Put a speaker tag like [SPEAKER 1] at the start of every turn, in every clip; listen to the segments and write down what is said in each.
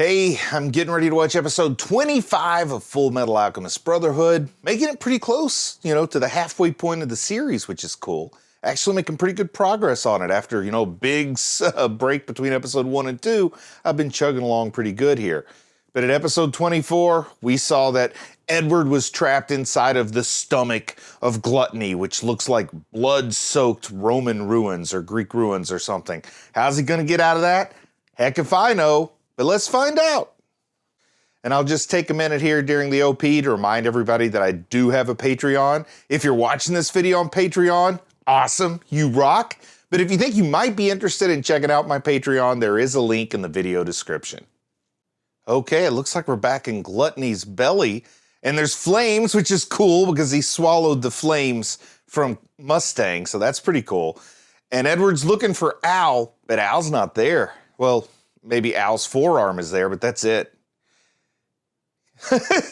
[SPEAKER 1] Hey, I'm getting ready to watch episode 25 of Fullmetal Alchemist Brotherhood, making it pretty close, to the halfway point of the series, which is cool. Actually making pretty good progress on it after, big break between episode 1 and 2. I've been chugging along pretty good here. But at episode 24, we saw that Edward was trapped inside of the stomach of Gluttony, which looks like blood-soaked Roman ruins or Greek ruins or something. How's he gonna get out of that? Heck if I know. But let's find out. And I'll just take a minute here during the OP to remind everybody that I do have a Patreon. If you're watching this video on Patreon, awesome, you rock. But if you think you might be interested in checking out my Patreon, there is a link in the video description. Okay, it looks like we're back in Gluttony's belly. And there's flames, which is cool because he swallowed the flames from Mustang, so that's pretty cool. And Edward's looking for Al, but Al's not there. Well, maybe Al's forearm is there, but that's it.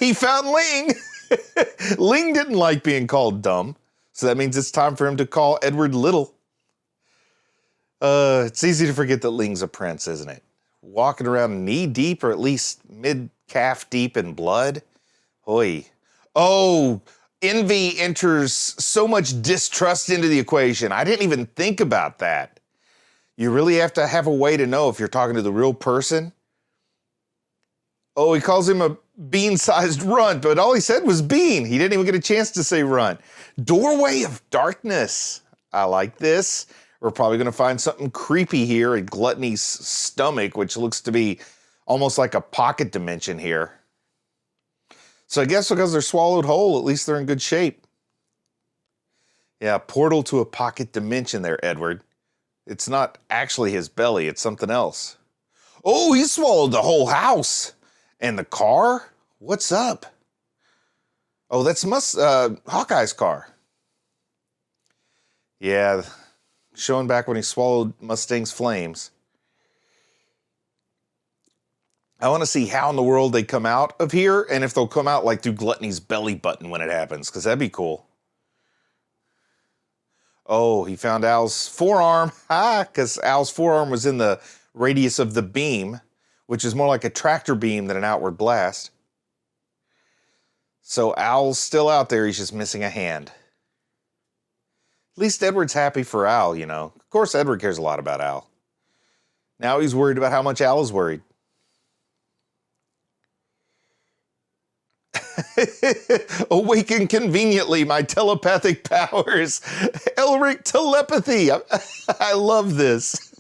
[SPEAKER 1] He found Ling. Ling didn't like being called dumb, so that means it's time for him to call Edward little. It's easy to forget that Ling's a prince, isn't it? Walking around knee deep or at least mid-calf deep in blood. Oi. Oh, envy enters so much distrust into the equation. I didn't even think about that. You really have to have a way to know if you're talking to the real person. Oh, he calls him a bean-sized runt, but all he said was bean. He didn't even get a chance to say runt. Doorway of darkness. I like this. We're probably going to find something creepy here at Gluttony's stomach, which looks to be almost like a pocket dimension here. So I guess because they're swallowed whole, at least they're in good shape. Yeah, portal to a pocket dimension there, Edward. It's not actually his belly, it's something else. Oh, he swallowed the whole house. And the car? What's up? Oh, that's Hawkeye's car. Yeah, showing back when he swallowed Mustang's flames. I want to see how in the world they come out of here, and if they'll come out like through Gluttony's belly button when it happens, because that'd be cool. Oh, he found Al's forearm. Because Al's forearm was in the radius of the beam, which is more like a tractor beam than an outward blast. So Al's still out there, he's just missing a hand. At least Edward's happy for Al, Of course, Edward cares a lot about Al. Now he's worried about how much Al is worried. Awaken conveniently my telepathic powers. Elric telepathy. I love this.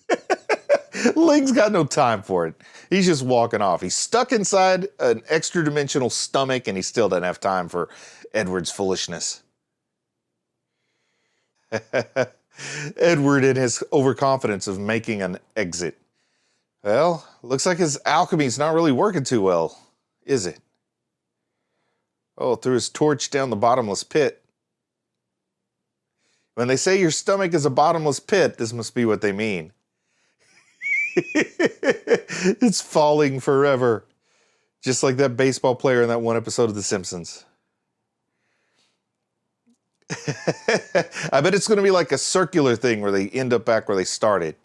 [SPEAKER 1] Ling's got no time for it. He's just walking off. He's stuck inside an extra-dimensional stomach, and he still doesn't have time for Edward's foolishness. Edward in his overconfidence of making an exit. Well, looks like his alchemy's not really working too well, is it? Oh, threw his torch down the bottomless pit. When they say your stomach is a bottomless pit, this must be what they mean. It's falling forever. Just like that baseball player in that one episode of The Simpsons. I bet it's going to be like a circular thing where they end up back where they started.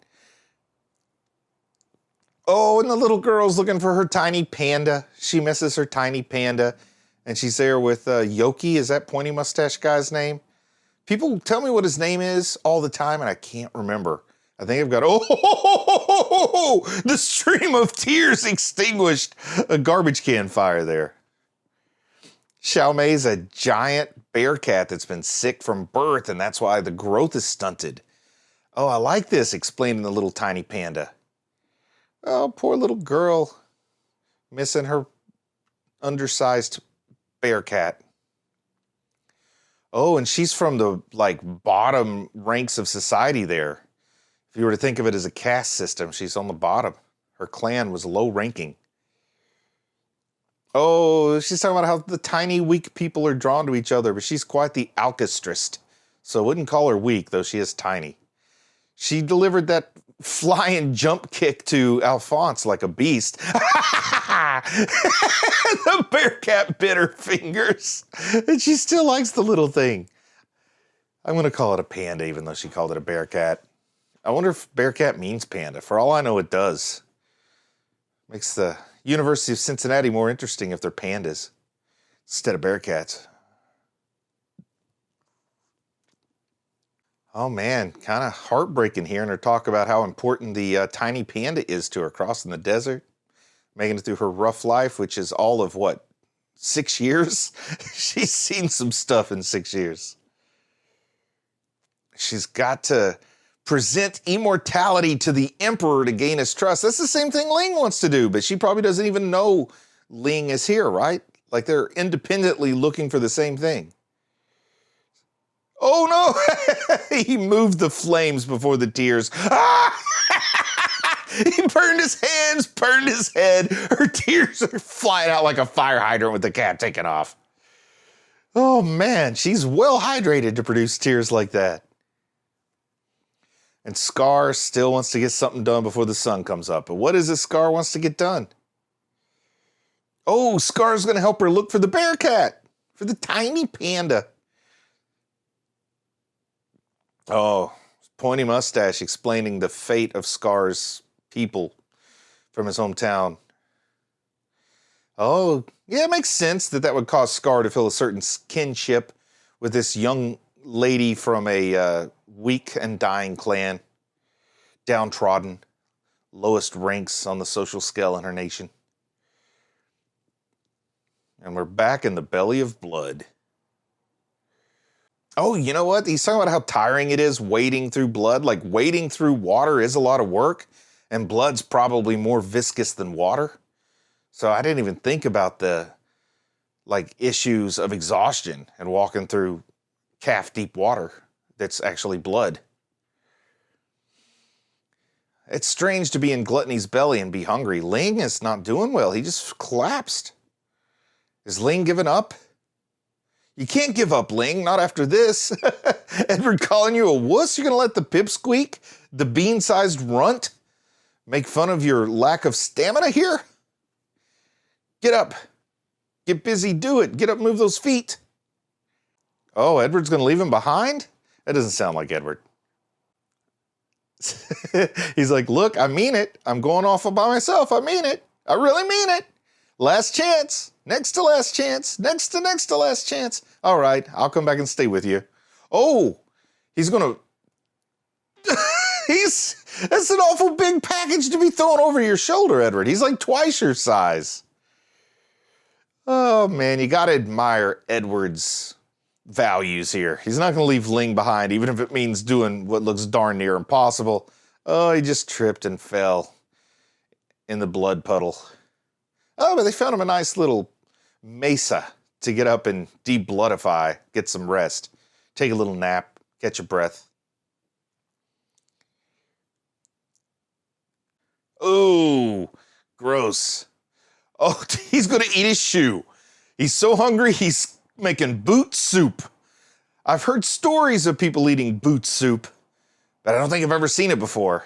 [SPEAKER 1] Oh, and the little girl's looking for her tiny panda. She misses her tiny panda. And she's there with Yoki. Is that pointy mustache guy's name? People tell me what his name is all the time, and I can't remember. I think I've got, the stream of tears extinguished. A garbage can fire there. Xiaomei's a giant bear cat that's been sick from birth, and that's why the growth is stunted. Oh, I like this, explaining the little tiny panda. Oh, poor little girl. Missing her undersized bear cat. Oh, and she's from the bottom ranks of society there. If you were to think of it as a caste system, she's on the bottom. Her clan was low ranking. Oh, she's talking about how the tiny, weak people are drawn to each other, but she's quite the alchestrist. So I wouldn't call her weak, though she is tiny. She delivered that flying jump kick to Alphonse like a beast. The bear cat bit her fingers. And she still likes the little thing. I'm going to call it a panda, even though she called it a bear cat. I wonder if bear cat means panda. For all I know, it does. Makes the University of Cincinnati more interesting if they're pandas instead of bearcats. Oh man, kind of heartbreaking hearing her talk about how important the tiny panda is to her crossing the desert, making it through her rough life, which is all of what, 6 years? She's seen some stuff in 6 years. She's got to present immortality to the Emperor to gain his trust. That's the same thing Ling wants to do, but she probably doesn't even know Ling is here, right? Like they're independently looking for the same thing. Oh no! He moved the flames before the tears. Ah! He burned his hands, burned his head. Her tears are flying out like a fire hydrant with the cap taken off. Oh man, she's well hydrated to produce tears like that. And Scar still wants to get something done before the sun comes up. But what is it Scar wants to get done? Oh, Scar's going to help her look for the bear cat, for the tiny panda. Oh, pointy mustache explaining the fate of Scar's people from his hometown. Oh, yeah, it makes sense that would cause Scar to feel a certain kinship with this young lady from a weak and dying clan. Downtrodden, lowest ranks on the social scale in her nation. And we're back in the belly of blood. Oh, you know what? He's talking about how tiring it is wading through blood. Like wading through water is a lot of work, and blood's probably more viscous than water. So I didn't even think about the issues of exhaustion and walking through calf-deep water that's actually blood. It's strange to be in Gluttony's belly and be hungry. Ling is not doing well. He just collapsed. Is Ling giving up? You can't give up, Ling, not after this. Edward calling you a wuss? You're going to let the pipsqueak, the bean-sized runt, make fun of your lack of stamina here? Get up. Get busy, do it. Get up, move those feet. Oh, Edward's going to leave him behind? That doesn't sound like Edward. He's like, look, I mean it. I'm going off by myself. I mean it. I really mean it. Last chance. Next to last chance. Next to last chance. All right, I'll come back and stay with you. Oh, he's going to... That's an awful big package to be thrown over your shoulder, Edward. He's like twice your size. Oh, man, you got to admire Edward's values here. He's not going to leave Ling behind, even if it means doing what looks darn near impossible. Oh, he just tripped and fell in the blood puddle. Oh, but they found him a nice little mesa to get up and de-bloodify, get some rest, take a little nap, catch your breath. Oh, gross. Oh, he's going to eat his shoe. He's so hungry, he's making boot soup. I've heard stories of people eating boot soup, but I don't think I've ever seen it before.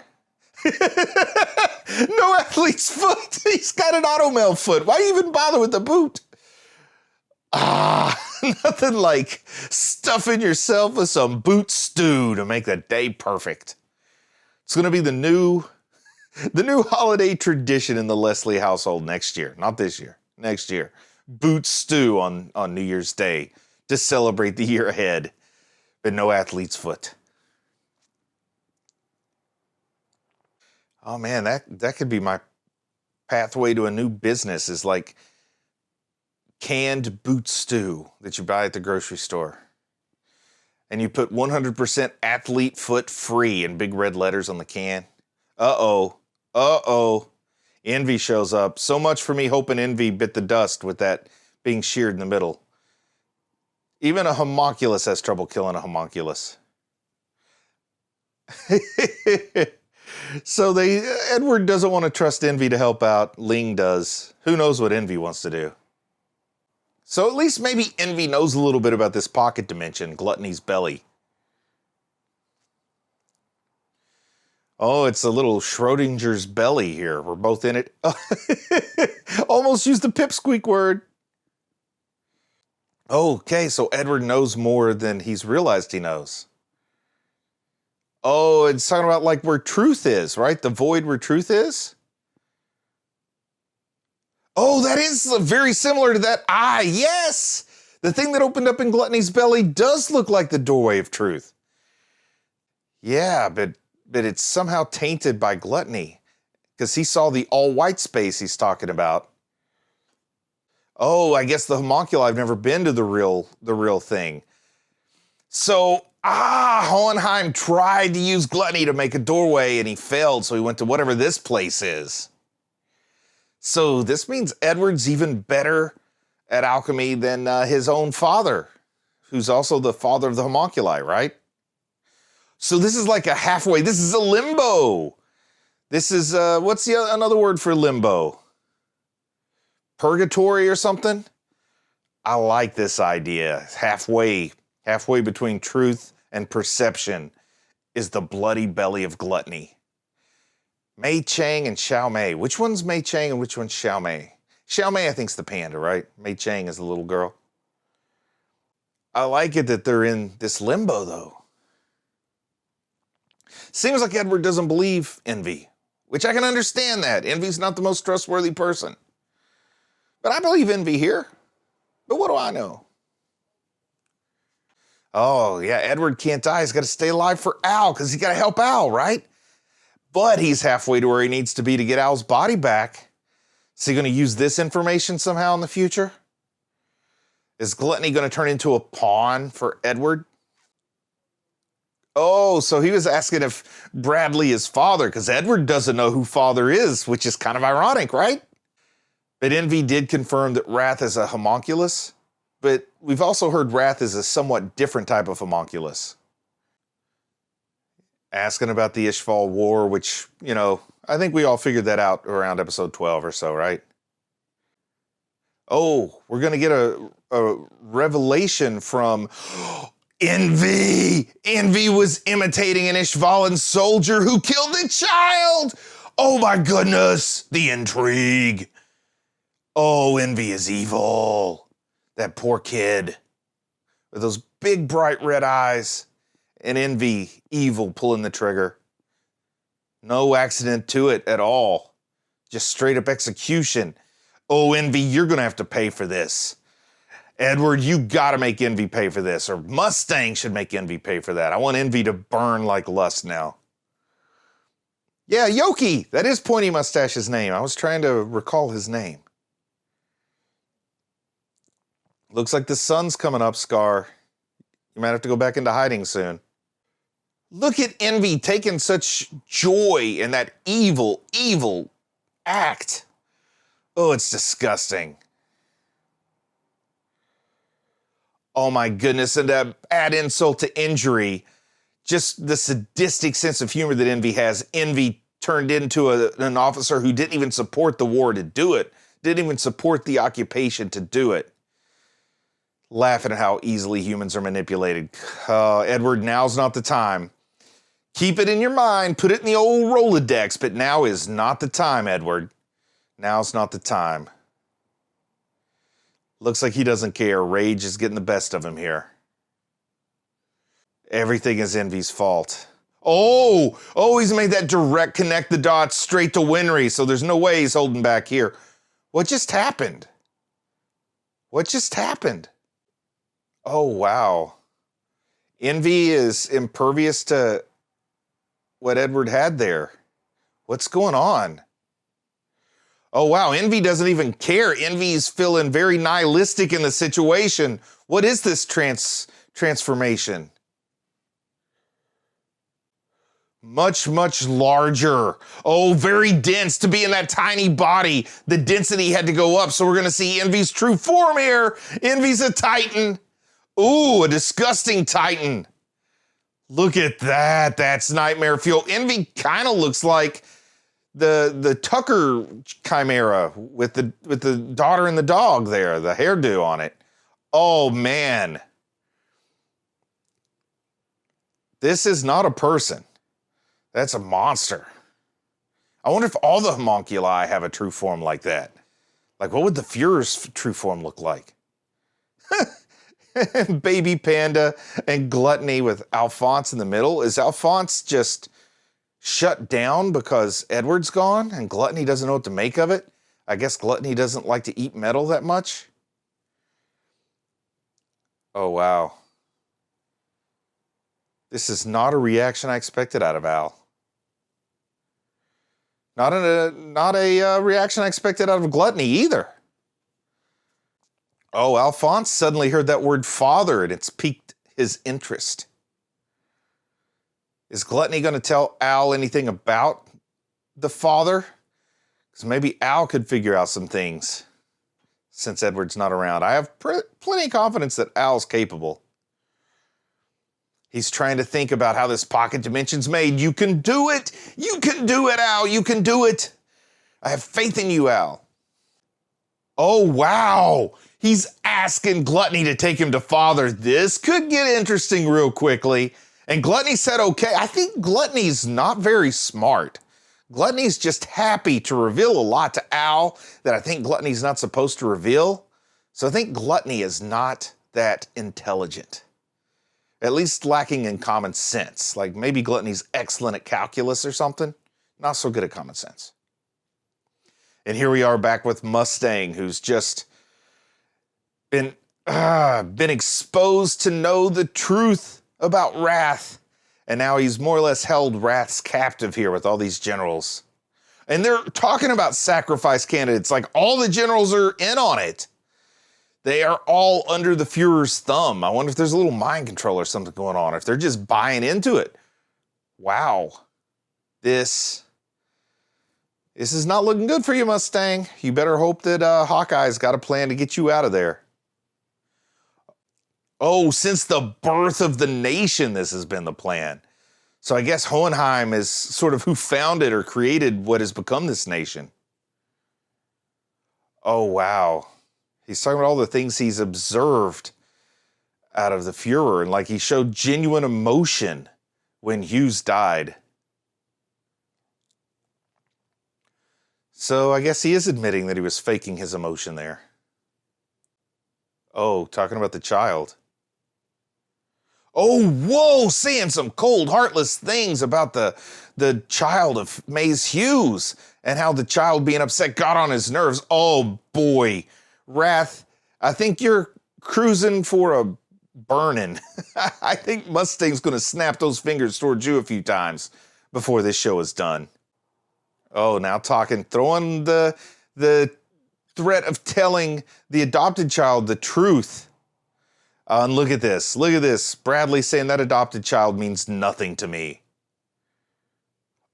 [SPEAKER 1] No athlete's foot. He's got an automail foot. Why even bother with the boot? Nothing like stuffing yourself with some boot stew to make the day perfect. It's going to be the new holiday tradition in the Leslie household next year. Not this year. Next year. Boot stew on New Year's Day to celebrate the year ahead. But no athlete's foot. Oh man, that could be my pathway to a new business, is like canned boot stew that you buy at the grocery store. And you put 100% athlete foot free in big red letters on the can. Uh-oh. Uh-oh. Envy shows up. So much for me hoping Envy bit the dust with that being sheared in the middle. Even a homunculus has trouble killing a homunculus. So Edward doesn't want to trust Envy to help out. Ling does. Who knows what Envy wants to do? So at least maybe Envy knows a little bit about this pocket dimension, Gluttony's belly. Oh, it's a little Schrodinger's belly here. We're both in it. Almost used the pipsqueak word. Okay, so Edward knows more than he's realized he knows. Oh, it's talking about like where truth is, right? The void where truth is? Oh, that is very similar to that eye. Yes! The thing that opened up in Gluttony's belly does look like the doorway of truth. Yeah, but it's somehow tainted by Gluttony, because he saw the all-white space he's talking about. Oh, I guess the homunculi have never been to the real thing. So, Hohenheim tried to use Gluttony to make a doorway, and he failed, so he went to whatever this place is. So this means Edward's even better at alchemy than his own father, who's also the father of the homunculi, right? So this is like a halfway, this is a limbo. This is, what's another word for limbo? Purgatory or something? I like this idea. Halfway between truth and perception is the bloody belly of Gluttony. Mei Chang and Xiao Mei. Which one's Mei Chang and which one's Xiao Mei? Xiao Mei, I think, is the panda, right? Mei Chang is the little girl. I like it that they're in this limbo, though. Seems like Edward doesn't believe Envy, which I can understand that. Envy's not the most trustworthy person. But I believe Envy here. But what do I know? Oh, yeah, Edward can't die. He's got to stay alive for Al, because he's got to help Al, right? But he's halfway to where he needs to be to get Al's body back. Is he going to use this information somehow in the future? Is Gluttony going to turn into a pawn for Edward? Oh, so he was asking if Bradley is father, because Edward doesn't know who father is, which is kind of ironic, right? But Envy did confirm that Wrath is a homunculus, but we've also heard Wrath is a somewhat different type of homunculus. Asking about the Ishval War, which, you know, I think we all figured that out around episode 12 or so, right? Oh, we're going to get a revelation from Envy. Envy was imitating an Ishvalan soldier who killed a child. Oh my goodness, the intrigue. Oh, Envy is evil. That poor kid with those big bright red eyes. And Envy, evil, pulling the trigger. No accident to it at all. Just straight up execution. Oh, Envy, you're going to have to pay for this. Edward, you got to make Envy pay for this. Or Mustang should make Envy pay for that. I want Envy to burn like lust now. Yeah, Yoki. That is Pointy Mustache's name. I was trying to recall his name. Looks like the sun's coming up, Scar. You might have to go back into hiding soon. Look at Envy taking such joy in that evil, evil act. Oh, it's disgusting. Oh my goodness, and to add insult to injury, just the sadistic sense of humor that Envy has. Envy turned into an officer who didn't even support the war to do it, didn't even support the occupation to do it. Laughing at how easily humans are manipulated. Edward, now's not the time. Keep it in your mind, put it in the old Rolodex, but now is not the time, Edward. Now's not the time. Looks like he doesn't care. Rage is getting the best of him here. Everything is Envy's fault. Oh, he's made that direct connect the dots straight to Winry, so there's no way he's holding back here. What just happened? What just happened? Oh, wow. Envy is impervious to what Edward had there. What's going on? Oh, wow. Envy doesn't even care. Envy's feeling very nihilistic in the situation. What is this transformation? Much, much larger. Oh, very dense to be in that tiny body. The density had to go up, so we're going to see Envy's true form here. Envy's a Titan. Ooh, a disgusting Titan. Look at that. That's nightmare fuel. Envy kind of looks like the Tucker Chimera with the daughter and the dog there, the hairdo on it. Oh, man. This is not a person. That's a monster. I wonder if all the homunculi have a true form like that. Like, what would the Fuhrer's true form look like? Baby Panda and Gluttony with Alphonse in the middle. Is Alphonse just shut down because Edward's gone and Gluttony doesn't know what to make of it? I guess Gluttony doesn't like to eat metal that much. Oh, wow. This is not a reaction I expected out of Al. Not a reaction I expected out of Gluttony either. Oh, Alphonse suddenly heard that word father and it's piqued his interest. Is Gluttony going to tell Al anything about the father? Because maybe Al could figure out some things since Edward's not around. I have plenty of confidence that Al's capable. He's trying to think about how this pocket dimension's made. You can do it! You can do it, Al! You can do it! I have faith in you, Al. Oh, wow! He's asking Gluttony to take him to father. This could get interesting real quickly. And Gluttony said okay. I think Gluttony's not very smart. Gluttony's just happy to reveal a lot to Al that I think Gluttony's not supposed to reveal. So I think Gluttony is not that intelligent. At least lacking in common sense. Like maybe Gluttony's excellent at calculus or something. Not so good at common sense. And here we are back with Mustang, who's just been exposed to know the truth about Wrath. And now he's more or less held Wrath's captive here with all these generals. And they're talking about sacrifice candidates. Like all the generals are in on it. They are all under the Fuhrer's thumb. I wonder if there's a little mind control or something going on, if they're just buying into it. Wow. This is not looking good for you, Mustang. You better hope that Hawkeye's got a plan to get you out of there. Oh, since the birth of the nation, this has been the plan. So I guess Hohenheim is sort of who founded or created what has become this nation. Oh, wow. He's talking about all the things he's observed out of the Fuhrer, and like he showed genuine emotion when Hughes died. So I guess he is admitting that he was faking his emotion there. Oh, talking about the child. Oh, whoa, saying some cold, heartless things about the child of Maze Hughes and how the child being upset got on his nerves. Oh, boy. Wrath, I think you're cruising for a burning. I think Mustang's going to snap those fingers towards you a few times before this show is done. Oh, now throwing the threat of telling the adopted child the truth. And look at this. Bradley saying that adopted child means nothing to me.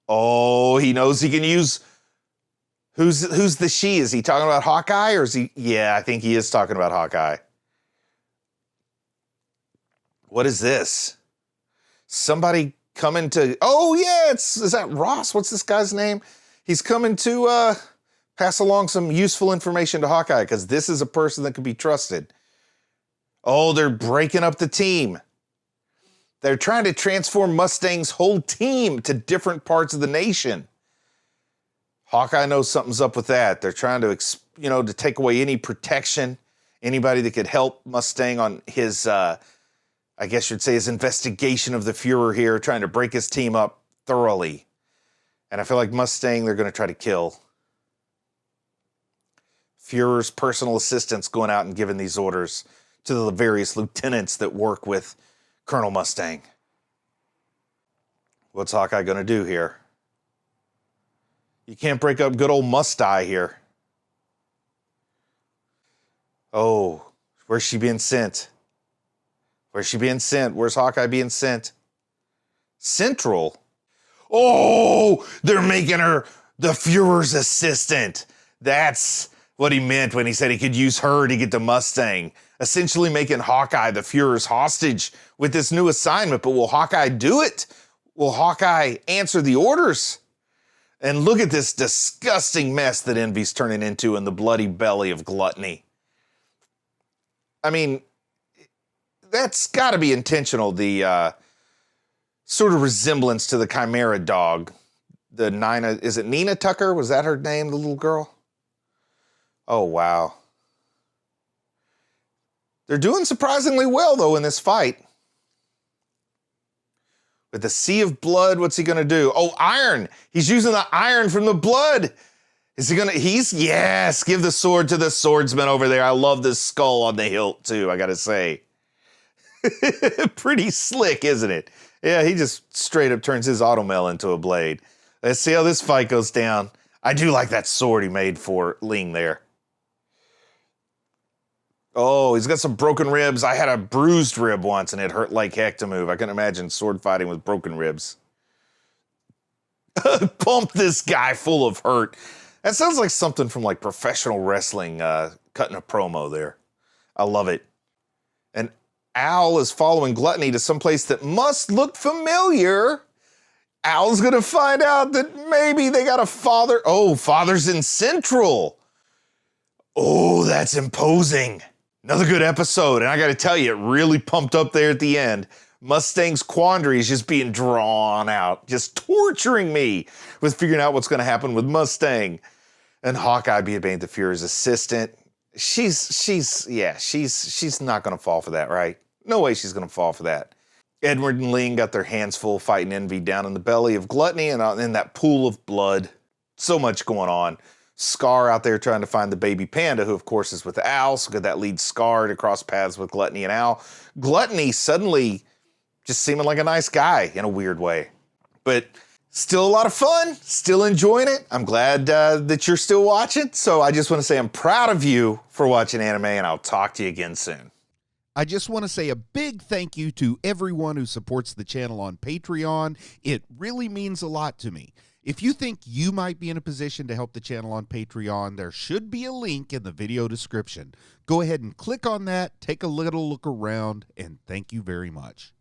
[SPEAKER 1] Oh, he knows he can use... Who's the she? Is he talking about Hawkeye or is he... Yeah, I think he is talking about Hawkeye. What is this? Somebody coming to... Oh, yeah, is that Ross? What's this guy's name? He's coming to pass along some useful information to Hawkeye because this is a person that can be trusted. Oh, they're breaking up the team. They're trying to transform Mustang's whole team to different parts of the nation. Hawkeye knows something's up with that. They're trying to, to take away any protection, anybody that could help Mustang on his, I guess you'd say his investigation of the Fuhrer here, trying to break his team up thoroughly. And I feel like Mustang, they're going to try to kill. Fuhrer's personal assistants going out and giving these orders to the various lieutenants that work with Colonel Mustang. What's Hawkeye going to do here? You can't break up good old Must-Die here. Oh, where's she being sent? Where's she being sent? Where's Hawkeye being sent? Central? Oh, they're making her the Fuhrer's assistant. That's what he meant when he said he could use her to get to Mustang. Essentially making Hawkeye the Fuhrer's hostage with this new assignment. But will Hawkeye do it? Will Hawkeye answer the orders? And look at this disgusting mess that Envy's turning into in the bloody belly of Gluttony. I mean, that's got to be intentional, the sort of resemblance to the Chimera dog. The Nina, is it Nina Tucker? Was that her name, the little girl? Oh, wow. They're doing surprisingly well, though, in this fight. With the sea of blood, what's he going to do? Oh, iron! He's using the iron from the blood! Is he gonna, yes, give the sword to the swordsman over there. I love this skull on the hilt too, I gotta say. Pretty slick, isn't it? Yeah, he just straight up turns his automail into a blade. Let's see how this fight goes down. I do like that sword he made for Ling there. Oh, he's got some broken ribs. I had a bruised rib once and it hurt like heck to move. I can imagine sword fighting with broken ribs. Pump this guy full of hurt. That sounds like something from like professional wrestling, cutting a promo there. I love it. And Al is following Gluttony to someplace that must look familiar. Al's gonna find out that maybe they got a father. Oh, father's in Central. Oh, that's imposing. Another good episode, and I gotta tell you, it really pumped up there at the end. Mustang's quandary is just being drawn out, just torturing me with figuring out what's gonna happen with Mustang. And Hawkeye being the Fury's assistant. She's not gonna fall for that, right? No way she's gonna fall for that. Edward and Ling got their hands full fighting Envy down in the belly of Gluttony and in that pool of blood. So much going on. Scar out there trying to find the baby panda, who of course is with Al, so that leads Scar to cross paths with Gluttony and Al. Gluttony suddenly just seeming like a nice guy in a weird way. But still a lot of fun, still enjoying it. I'm glad that you're still watching, so I just want to say I'm proud of you for watching anime, and I'll talk to you again soon.
[SPEAKER 2] I just want to say a big thank you to everyone who supports the channel on Patreon. It really means a lot to me. If you think you might be in a position to help the channel on Patreon, there should be a link in the video description. Go ahead and click on that, take a little look around, and thank you very much.